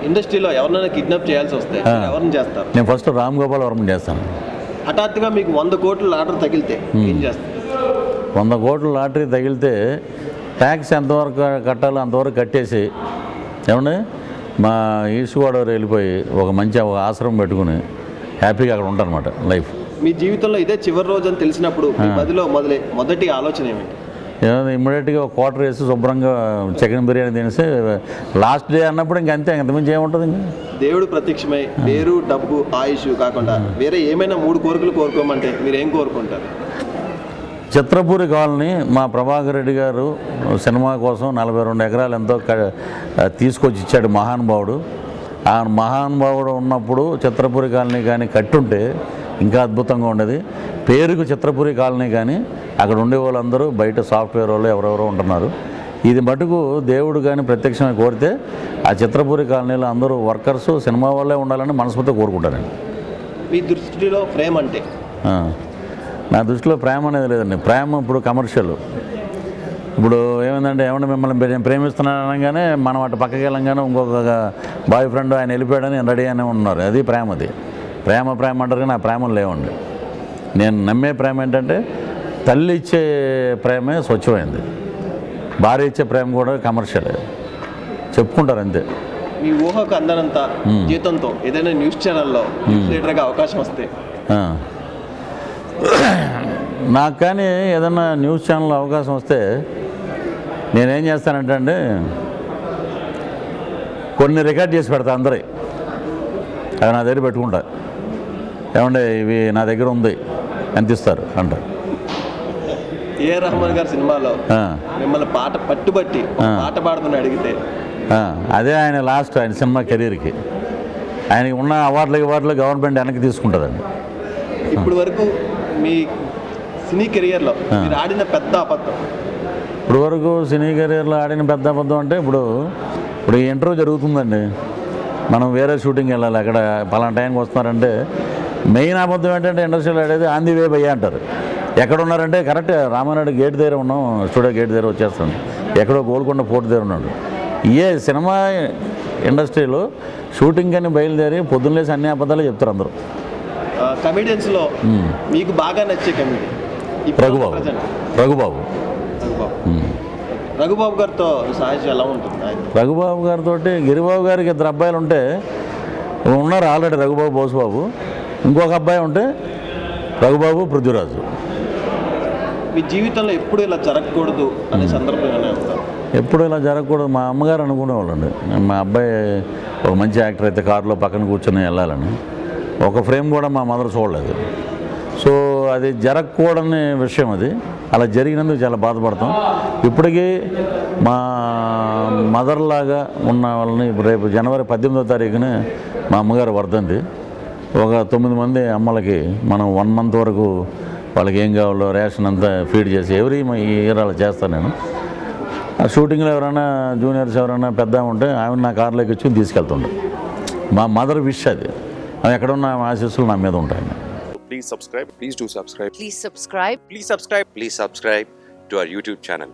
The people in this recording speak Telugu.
ఇండస్ట్రీలో ఎవరినైనా కిడ్నాప్ చేయాల్సి వస్తే ఎవరిని చేస్తారు? నేను ఫస్ట్ రామ్ గోపాల్ వర్మ చేస్తాను. హఠాత్తుగా మీకు 100 కోట్ల లాటరీ తగిలితే ఏం చేస్తారు? 100 కోట్ల లాటరీ తగిలితే ట్యాక్స్ ఎంతవరకు కట్టాలో అంతవరకు కట్టేసి ఏమండి మా ఈస్ట్ గోదావరి వెళ్ళిపోయి ఒక మంచి ఒక ఆశ్రమం పెట్టుకుని హ్యాపీగా అక్కడ ఉంటానమాట లైఫ్. మీ జీవితంలో ఇదే చివరి రోజు అని తెలిసినప్పుడు మీ మదిలో మొదటి ఆలోచన ఏమిటి? ఏమైనా ఇమ్మీడియట్గా ఒక క్వార్టర్ వేసి శుభ్రంగా చికెన్ బిర్యానీ తినేసి లాస్ట్ డే అన్నప్పుడు ఇంకంతే, ఇంతకుమించి ఏముంటుంది? ఇంకా దేవుడు ప్రత్యక్షమై పేరు, డబ్బు, ఆయుష్ కాకుండా వేరే ఏమైనా 3 కోరికలు కోరుకోమంటే మీరు ఏం కోరుకుంటారు? చిత్రపూరి కాలనీ మా ప్రభాకర్ రెడ్డి గారు సినిమా కోసం 42 ఎకరాలు ఎంతో తీసుకొచ్చి ఇచ్చాడు మహానుభావుడు. ఆ మహానుభావుడు ఉన్నప్పుడు చిత్రపూరి కాలనీ కానీ కట్టుంటే ఇంకా అద్భుతంగా ఉండేది. పేరుకు చిత్రపూరి కాలనీ కానీ అక్కడ ఉండే వాళ్ళందరూ బయట సాఫ్ట్వేర్ వాళ్ళు ఎవరెవరో ఉంటున్నారు. ఇది మటుకు దేవుడు కానీ ప్రత్యక్షంగా కోరితే ఆ చిత్రపూరి కాలనీలో అందరూ వర్కర్స్ సినిమా వాళ్ళే ఉండాలని మనస్ఫూర్తిగా కోరుకుంటానండి. మీ దృష్టిలో ప్రేమ అంటే? నా దృష్టిలో ప్రేమ అనేది లేదండి. ప్రేమ ఇప్పుడు కమర్షియల్. ఇప్పుడు ఏమైందంటే ఏమన్నా మిమ్మల్ని ప్రేమిస్తున్నాను అనగానే మనం అటు పక్కకి వెళ్ళంగానే ఇంకొక బాయ్ ఫ్రెండ్ ఆయన వెళ్ళిపోయాడని రెడీ అనే ఉన్నారు. అది ప్రేమది. ప్రేమ అంటారు కానీ ఆ ప్రేమలు లేవండి. నేను నమ్మే ప్రేమ ఏంటంటే తల్లి ఇచ్చే ప్రేమే స్వచ్ఛమైంది, భార్య ఇచ్చే ప్రేమ కూడా కమర్షియల్, చెప్పుకుంటారు అంతే. మీ ఊహకు అందనంత జీతంతో ఏదైనా న్యూస్ ఛానల్లో లీడర్గా అవకాశం వస్తే నాకు కానీ ఏదైనా న్యూస్ ఛానల్ అవకాశం వస్తే నేనేం చేస్తానంటే అండి కొన్ని రికార్డ్ చేసి పెడతా అందరి, అవి నా దగ్గర పెట్టుకుంటా. ఏమంటే ఇవి నా దగ్గర ఉంది ఎంత ఇస్తారు అంటారు. ఏ రహమాన్ గారి సినిమాలో మిమ్మల్ని పాట పట్టుబట్టి పాట పాడుతుని అడిగితే అదే ఆయన లాస్ట్ ఆయన సినిమా కెరీర్కి ఆయనకి ఉన్న అవార్డులు గవర్నమెంట్ వెనక్కి తీసుకుంటుందండి. ఇప్పుడు వరకు మీ సినీ కెరియర్లో మీరు ఆడిన పెద్ద అబద్ధం? ఇప్పుడు వరకు సినీ కెరియర్లో ఆడిన పెద్ద అబద్ధం అంటే ఇప్పుడు ఈ ఇంటర్వ్యూ జరుగుతుందండి, మనం వేరే షూటింగ్ వెళ్ళాలి, అక్కడ పలానా టైంకి వస్తున్నారంటే మెయిన్ అబద్ధం ఏంటంటే ఇండస్ట్రీలో ఆడేది ఆన్ ది వే భయ్యా అంటారు. ఎక్కడ ఉన్నారంటే కరెక్ట్ రామానాయుడు గేట్ దగ్గర ఉన్నాం, స్టూడియో గేట్ దగ్గర వచ్చేస్తాం, ఎక్కడో గోల్కొండ పోర్ట్ దగ్గర ఉన్నాడు. సినిమా ఇండస్ట్రీలో షూటింగ్ అని బయలుదేరి పొద్దున్న లేసి అన్ని అబద్ధాలు చెప్తారు అందరూ. కమెడియన్స్లో మీకు బాగా నచ్చే కమెడీ? రఘుబాబు గారితో సాహిత్యం ఎలా ఉంటుంది? రఘుబాబు గారితో గిరిబాబు గారికి 2 అబ్బాయిలు ఉంటే ఉన్నారు ఆల్రెడీ, రఘుబాబు బోసుబాబు, ఇంకొక అబ్బాయి ఉంటే రఘుబాబు పృథ్వీరాజు. మీ జీవితంలో ఎప్పుడు ఇలా జరగకూడదు అనే సందర్భంగానే ఉంటారు? ఎప్పుడు ఇలా జరగకూడదు మా అమ్మగారు అనుకునేవాళ్ళండి. మా అబ్బాయి ఒక మంచి యాక్టర్ అయితే కారులో పక్కన కూర్చొని వెళ్ళాలని ఒక ఫ్రేమ్ కూడా మా మదర్ చూడలేదు. సో అది జరగకూడని విషయం, అది అలా జరిగినందుకు చాలా బాధపడతాం. ఇప్పటికీ మా మదర్ లాగా ఉన్న వాళ్ళని రేపు జనవరి 18వ తారీఖున మా అమ్మగారు వర్ధంతి. ఒక 9 మంది అమ్మలకి మనం 1 మంత్ వరకు వాళ్ళకి ఏం కావాలో రేషన్ అంతా ఫీడ్ చేసి ఎవ్రీ ఇయర్ అలా చేస్తాను నేను. ఆ షూటింగ్లో ఎవరైనా జూనియర్స్ ఎవరైనా పెద్ద ఉంటే ఆమె నా కార్లోకి వచ్చి తీసుకెళ్తుండే. మా మదర్ విష్ అది. అవి ఎక్కడున్న ఆశీస్సులు నా మీద ఉంటాయి. Please subscribe. Please do subscribe. Please subscribe. Please subscribe. Please subscribe to our YouTube channel.